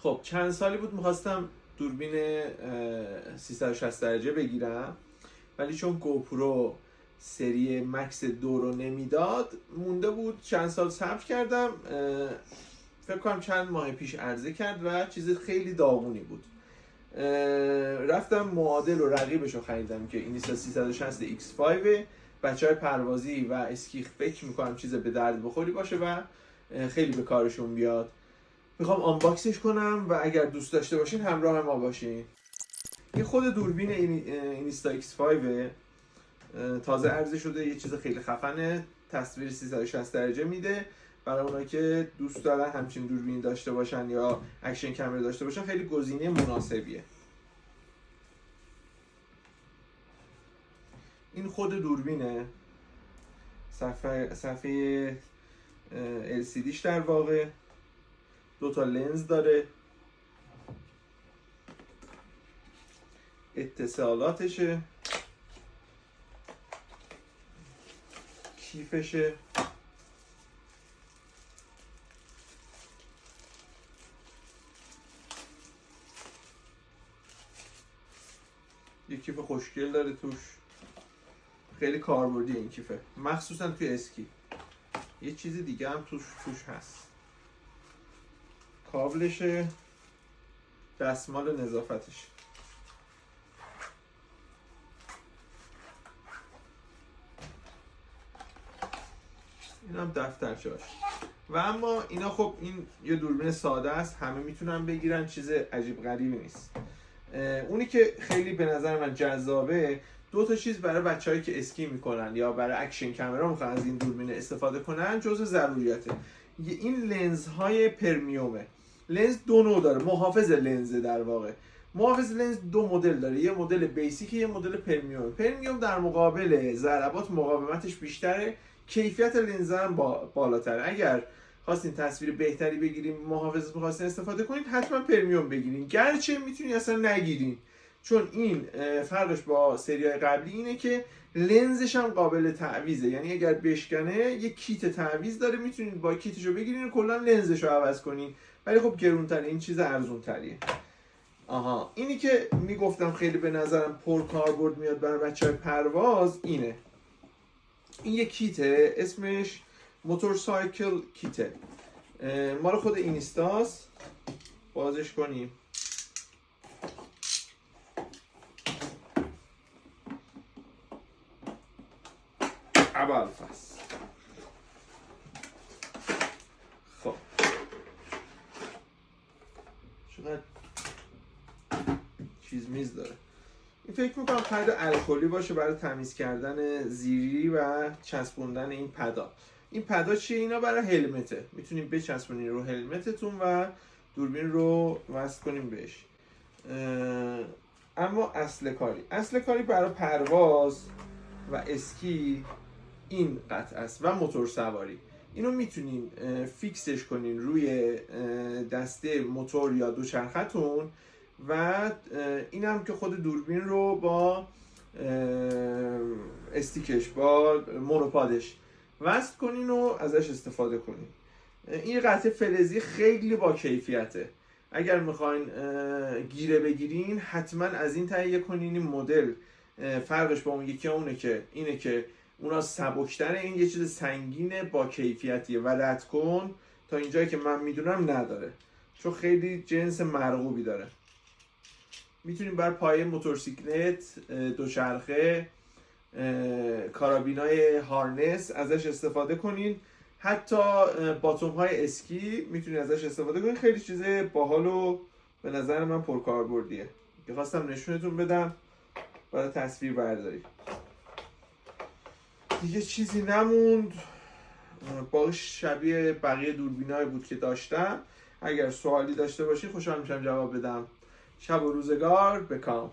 خب چند سالی بود میخواستم دوربین 360 درجه بگیرم، ولی چون گوپرو سری مکس 2 رو نمیداد مونده بود. چند سال صبر کردم، فکر کنم چند ماه پیش عرضه کرد و چیز خیلی داغونی بود. رفتم معادل و رقیبش رو خریدم که اینیستا 360 X5. بچه های پروازی و اسکی فکر میکنم چیز به درد بخوری باشه و خیلی به کارشون بیاد. میخوام آنباکسش کنم و اگر دوست داشته باشین همراه ما باشین. این خود دوربین اینیستا X5 تازه عرضه شده، یه چیز خیلی خفنه، تصویر 360 درجه میده. برای اونایی که دوست دارن همچین دوربینی داشته باشن یا اکشن کامera داشته باشن خیلی گزینه مناسبیه. این خود دوربینه، صفحه LCDش در واقع، 2 تا لنز داره، اتصالاتشه، کیفشه، یه کیف خوشگل داره توش، خیلی کاربردی این کیفه، مخصوصا توی اسکی. یه چیز دیگه هم توش هست، کابلشه، دستمال نظافتش. این هم دفترچه‌اش. و اما اینا خب این یه دوربین ساده است، همه میتونن بگیرن، چیز عجیب غریبی نیست. اونی که خیلی به نظر من جذابه، 2 تا چیز برای بچه‌هایی که اسکی میکنن یا برای اکشن کامera میخوان از این دوربین استفاده کنن جزء ضروریاته. این لنزهای پرمیومه. لنز 2 نوع داره، محافظ لنز در واقع. محافظ لنز 2 مدل داره، یه مدل بیسیک، یه مدل پرمیوم. پرمیوم در مقابل ضربات مقاومتش بیشتره، کیفیت لنز هم بالاتره. اگر خواستین تصویر بهتری بگیریم، محافظ می‌خواستین استفاده کنید، حتما پرمیوم بگیرین. گرچه میتونید اصلا نگیرین، چون این فرقش با سری‌های قبلی اینه که لنزش هم قابل تعویضه. یعنی اگر بشکنه یه کیت تعویض داره، میتونید با کیتشو بگیرین و کلا لنزش رو عوض کنین. ولی خب گرون‌تره، این چیز ارزون‌تریه. آها، اینی که میگفتم خیلی به نظرم پر کاربرد میاد برای بچه‌های پرواز اینه. این یه کیته، اسمش موتورسایکل کیته، مال خود اینیستاست. بازش کنیم. ابوالفضل. خب چقدر چیز میز داره. این فکر میکنم پد الکلی باشه برای تمیز کردن زیری و چسبوندن این پدا. این پدا چیه؟ اینا برای هلمته، میتونیم بچسبونین رو هلمتتون و دوربین رو وصل کنیم بهش. اما اصل کاری برای پرواز و اسکی این قطعه است و موتور سواری. اینو میتونین فیکسش کنین روی دسته موتور یا دوچرختون و این هم که خود دوربین رو با استیکش، با مونوپادش وصل کنین و ازش استفاده کنین. این قطعه فلزی خیلی با کیفیته. اگر میخواین گیره بگیرین حتما از این تهیه کنین. این مدل فرقش با اون یکی اینه که اونا سبکتره، این یه چیز سنگینه با کیفیتیه و رد کن تا اینجایی که من میدونم نداره، چون خیلی جنس مرغوبی داره. میتونیم بر پایه موتورسیکلت، دوچرخه، کارابینای هارنس ازش استفاده کنین. حتی باتوم های اسکی میتونین ازش استفاده کنین. خیلی چیز باحال و به نظر من پرکاربردیه که خواستم نشونتون بدم برای تصویر برداری. دیگه چیزی نموند، باقیش شبیه بقیه دوربینای بود که داشتم. اگر سوالی داشته باشی خوشحال میشم جواب بدم. شب و روزگار بکام.